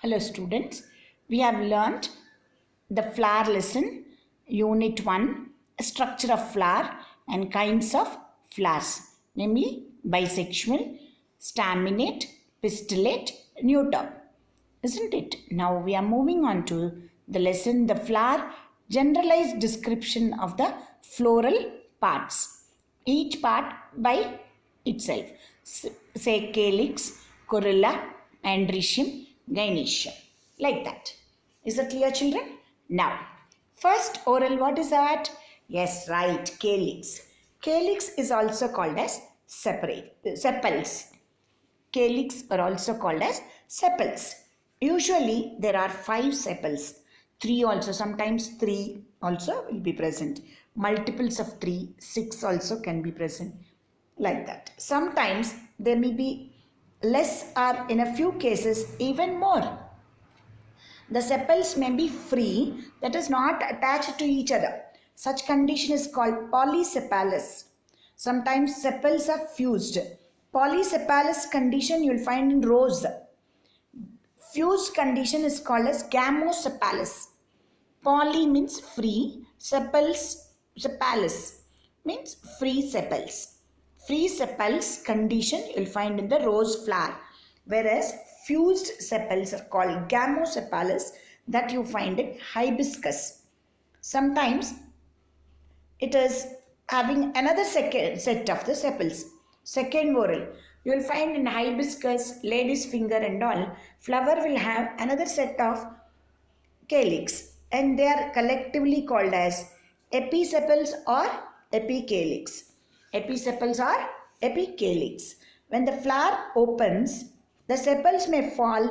Hello students, we have learnt the flower lesson, unit 1, structure of flower and kinds of flowers, namely bisexual, staminate, pistillate, neuter, isn't it? Now we are moving on to the lesson, the flower, generalized description of the floral parts, each part by itself, say calyx, corolla, androecium, gynoecium, like that. Is that clear, children? Now, first oral, what is that? Yes, right, calyx. Calyx is also called as sepals. Calyx are also called as sepals. Usually there are 5 sepals. 3 also, sometimes 3 also will be present. Multiples of 3, 6 also can be present. Like that. Sometimes there may be less or in a few cases even more. The sepals may be free, that is not attached to each other. Such condition is called polysepalous. Sometimes sepals are fused. Polysepalous condition you will find in rose. Fused condition is called as gamosepalous. Poly means free, sepalous means free sepals. Free sepals condition you will find in the rose flower, whereas fused sepals are called gamosepalous, that you find in hibiscus. Sometimes it is having another second set of the sepals, second whorl. You will find in hibiscus, lady's finger and all, flower will have another set of calyx and they are collectively called as episepals or epicalyx. Episepals or epicalyx. When the flower opens, the sepals may fall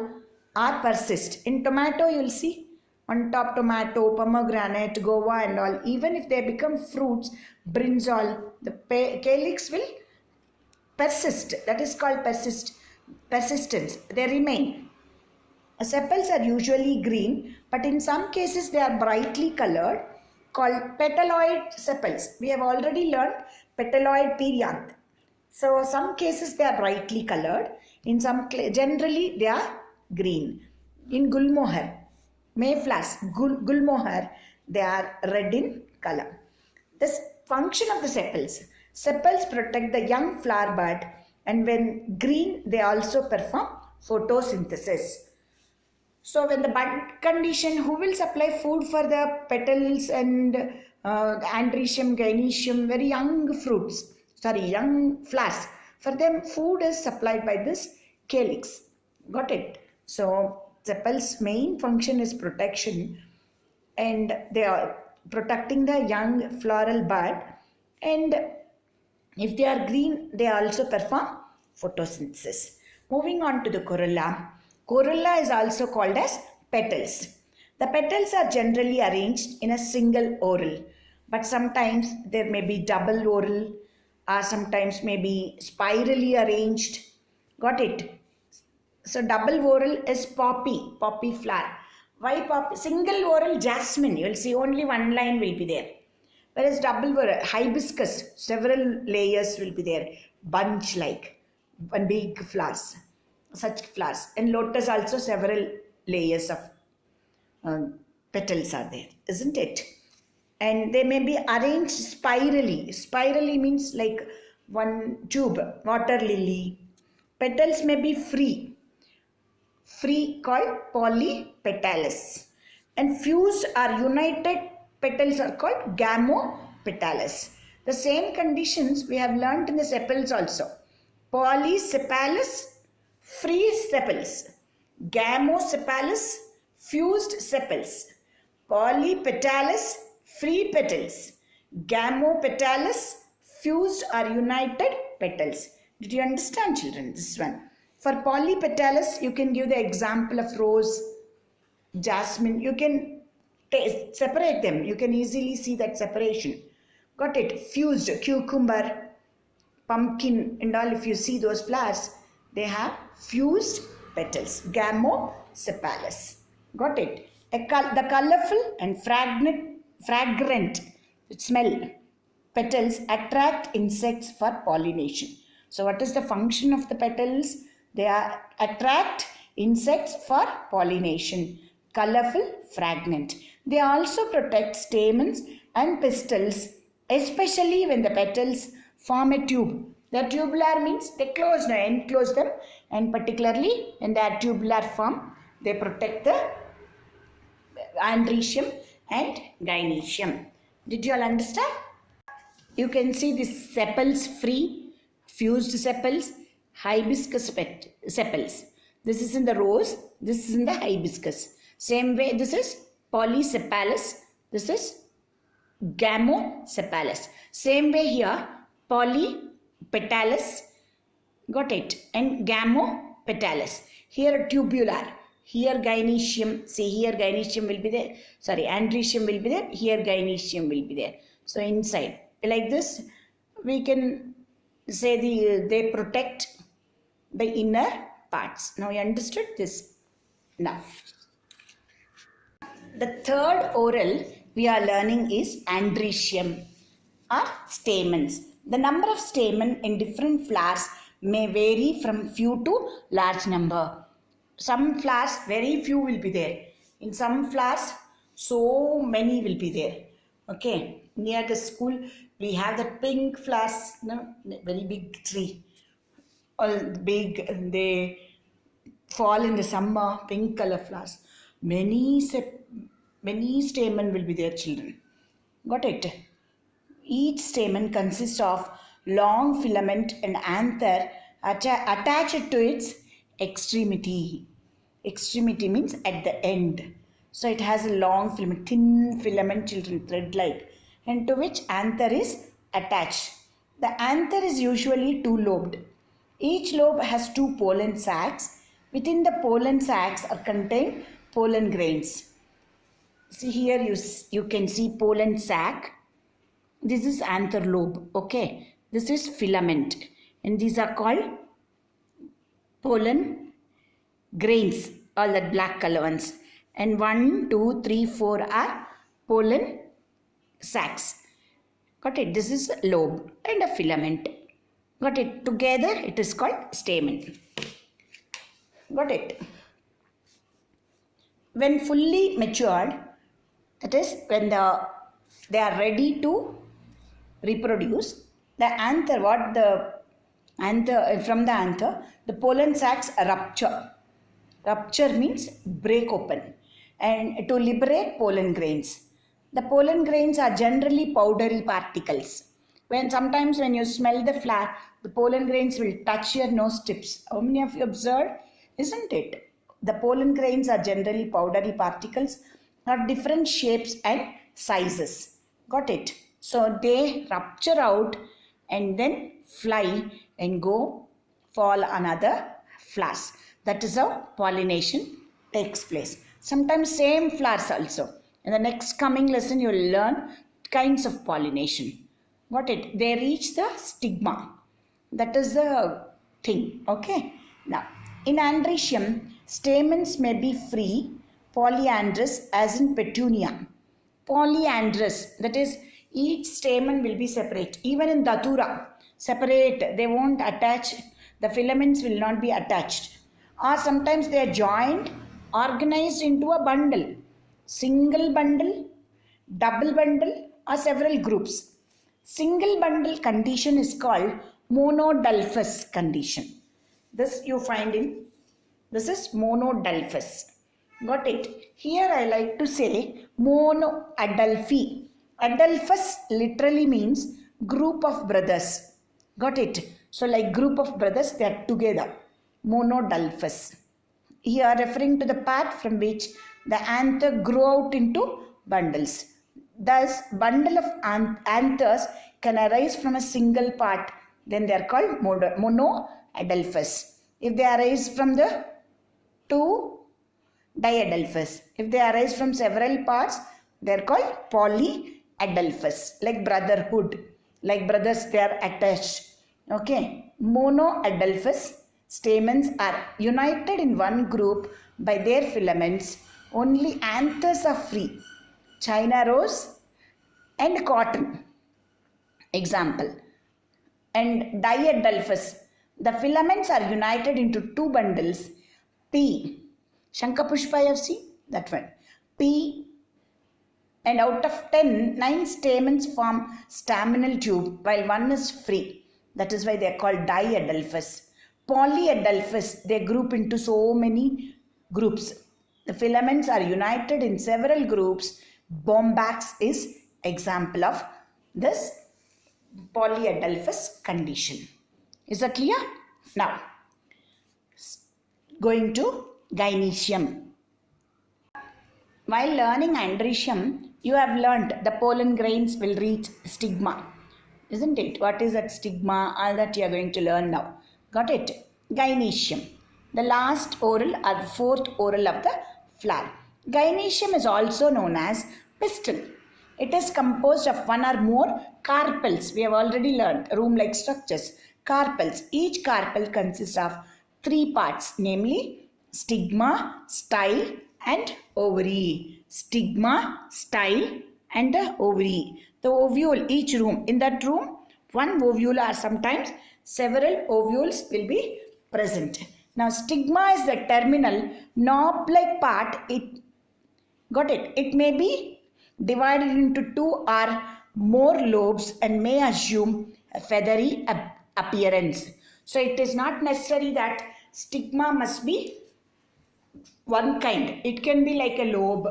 or persist. In tomato you will see on top tomato, pomegranate, guava and all. Even if they become fruits, brinjal, the calyx will persist. That is called persistence. They remain. Sepals are usually green, but in some cases they are brightly colored, called petaloid sepals. We have already learned petaloid perianth. So some cases they are brightly colored, in some generally they are green. In gulmohar, mayflowers, gulmohar, they are red in color. This function of the sepals. Sepals protect the young flower bud, and when green they also perform photosynthesis. So when the bud condition, who will supply food for the petals and androecium, gynoecium, very young fruits, young flowers. For them food is supplied by this calyx. Got it? So sepals' main function is protection, and they are protecting the young floral bud, and if they are green they also perform photosynthesis. Moving on to the corolla. Corolla is also called as petals. The petals are generally arranged in a single whorl, but sometimes there may be double whorl or sometimes may be spirally arranged. Got it? So double whorl is poppy flower. Why poppy? Single whorl jasmine, you will see only one line will be there. Whereas double whorl, hibiscus, several layers will be there, bunch like, one big flowers. Such flowers, and lotus also several layers of petals are there, isn't it? And they may be arranged spirally. Spirally means like one tube. Water lily. Petals may be free called polypetalous, and fused or united petals are called gamopetalous. The same conditions we have learnt in the sepals also. Polysepalous, free sepals, gamosepalous, fused sepals, polypetalous, free petals, gamopetalous, fused or united petals. Did you understand, children, this one? For polypetalous, you can give the example of rose, jasmine. You can separate them. You can easily see that separation. Got it? Fused, cucumber, pumpkin and all, if you see those flowers, they have fused petals, gamosepalous. Got it? The colorful and fragrant smell petals attract insects for pollination. So what is the function of the petals? They attract insects for pollination, colorful, fragrant. They also protect stamens and pistils, especially when the petals form a tube. The tubular means they enclose them, and particularly when they are tubular form, they protect the andrecium and gynoecium. Did you all understand? You can see the sepals free, fused sepals, hibiscus sepals. This is in the rose, this is in the hibiscus. Same way, this is polysepalous, this is gamosepalous. Same way here, polypetalous, got it, and gamopetalous. Here tubular, here gynoecium, see here gynoecium will be there, sorry, andrecium will be there, here gynoecium will be there. So inside, like this, we can say they protect the inner parts. Now you understood this? Now, the third oral we are learning is andrecium or stamens. The number of stamen in different flowers may vary from few to large number. Some flowers, very few will be there. In some flowers, so many will be there. Okay, near the school, we have the pink flowers, no, very big tree. All big, they fall in the summer, pink color flowers. Many stamen will be there, children. Got it? Each stamen consists of long filament and anther attached to its extremity. Extremity means at the end. So it has a long filament, thin filament, children, thread-like, and to which anther is attached. The anther is usually two-lobed. Each lobe has two pollen sacs. Within the pollen sacs are contained pollen grains. See here you can see pollen sac. This is anther lobe. Okay. This is filament. And these are called pollen grains. All that black color ones. And 1, 2, 3, 4 are pollen sacs. Got it? This is a lobe and a filament. Got it? Together it is called stamen. Got it? When fully matured, that is when they are ready to reproduce, the anther, from the anther, the pollen sacs rupture. Rupture means break open and to liberate pollen grains. The pollen grains are generally powdery particles. Sometimes when you smell the flower, the pollen grains will touch your nose tips. How many of you observed? Isn't it? The pollen grains are generally powdery particles of different shapes and sizes. Got it? So they rupture out and then fly and go fall on other flowers. That is how pollination takes place. Sometimes same flowers also. In the next coming lesson you will learn kinds of pollination. Got it? They reach the stigma. That is the thing. Okay. Now, in andrecium, stamens may be free, polyandrous as in petunia. Polyandrous, that is, each stamen will be separate. Even in datura, separate. They won't attach. The filaments will not be attached. Or sometimes they are joined, organized into a bundle. Single bundle, double bundle, or several groups. Single bundle condition is called monodulphus condition. This you find in, this is monodulphus. Got it? Here I like to say monoadelphi. Adelphus literally means group of brothers. Got it? So like group of brothers, they are together. Monodulphus. Here referring to the part from which the anther grew out into bundles. Thus, bundle of anthers can arise from a single part. Then they are called monoadelphus. If they arise from the two, diadelphus. If they arise from several parts, they are called polyadelphus. Like brotherhood. Like brothers, they are attached. Okay. Monoadelphus stamens are united in one group by their filaments. Only anthers are free. China rose and cotton. Example. And diadelphus. The filaments are united into two bundles. P. Shankapushpa you have seen? That one. P. And out of 10, 9 stamens form staminal tube while one is free. That is why they are called diadelphous. Polyadelphous, they group into so many groups. The filaments are united in several groups. Bombax is example of this polyadelphous condition. Is that clear? Now, going to gynoecium. While learning andrecium, you have learnt the pollen grains will reach stigma. Isn't it? What is that stigma? All that you are going to learn now. Got it? Gynoecium. The last oral or the fourth oral of the flower. Gynoecium is also known as pistil. It is composed of one or more carpels. We have already learned room-like structures. Carpels. Each carpel consists of 3 parts, namely stigma, style, and ovary. Stigma, style, and the ovary. The ovule, each room. In that room, one ovule or sometimes several ovules will be present. Now, stigma is the terminal knob-like part. Got it? It may be divided into 2 or more lobes and may assume a feathery appearance. So, it is not necessary that stigma must be one kind. It can be like a lobe.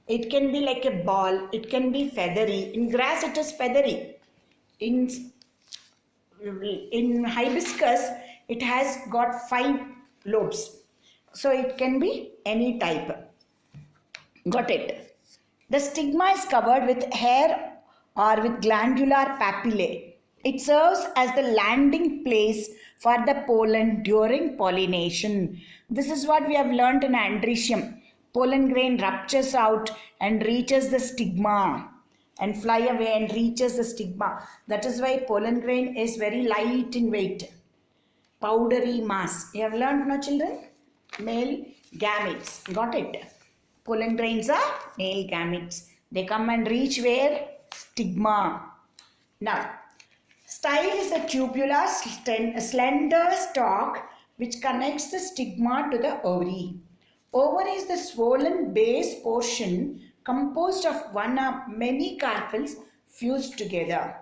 It can be like a ball. It can be feathery. In grass, it is feathery. In hibiscus, it has got 5 lobes. So, it can be any type. Got it? The stigma is covered with hair or with glandular papillae. It serves as the landing place for the pollen during pollination. This is what we have learnt in andrecium. Pollen grain ruptures out and reaches the stigma and fly away and reaches the stigma. That is why pollen grain is very light in weight. Powdery mass. You have learnt, no children? Male gametes. Got it? Pollen grains are male gametes. They come and reach where? Stigma. Now, style is a tubular, slender stalk which connects the stigma to the ovary. Ovary is the swollen base portion composed of one or many carpels fused together.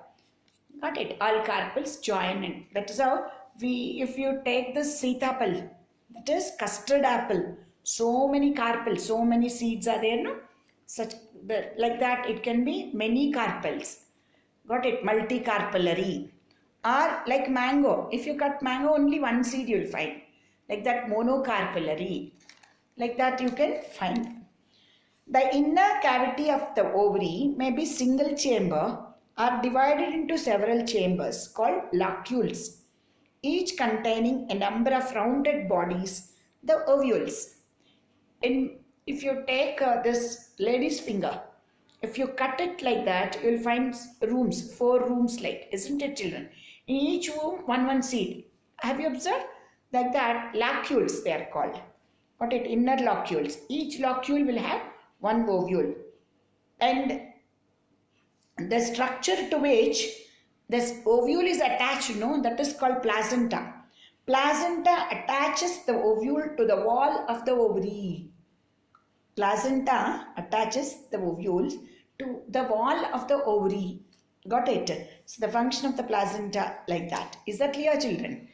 Got it? All carpels join in. That is how if you take this sitapal, that is custard apple, so many carpels, so many seeds are there, no? Like that, it can be many carpels. Got it? Multicarpellary. Or like mango. If you cut mango, only one seed you will find. Like that, monocarpellary. Like that you can find. The inner cavity of the ovary may be single chamber or divided into several chambers called locules, each containing a number of rounded bodies, the ovules. If you take this lady's finger, if you cut it like that, you will find rooms, 4 rooms like, isn't it children? In each room, one seed. Have you observed? Like that, locules they are called. Got it? Inner locules. Each locule will have one ovule. And the structure to which this ovule is attached, that is called placenta. Placenta attaches the ovule to the wall of the ovary. Placenta attaches the ovule to the wall of the ovary. Got it? So the function of the placenta like that. Is that clear, children?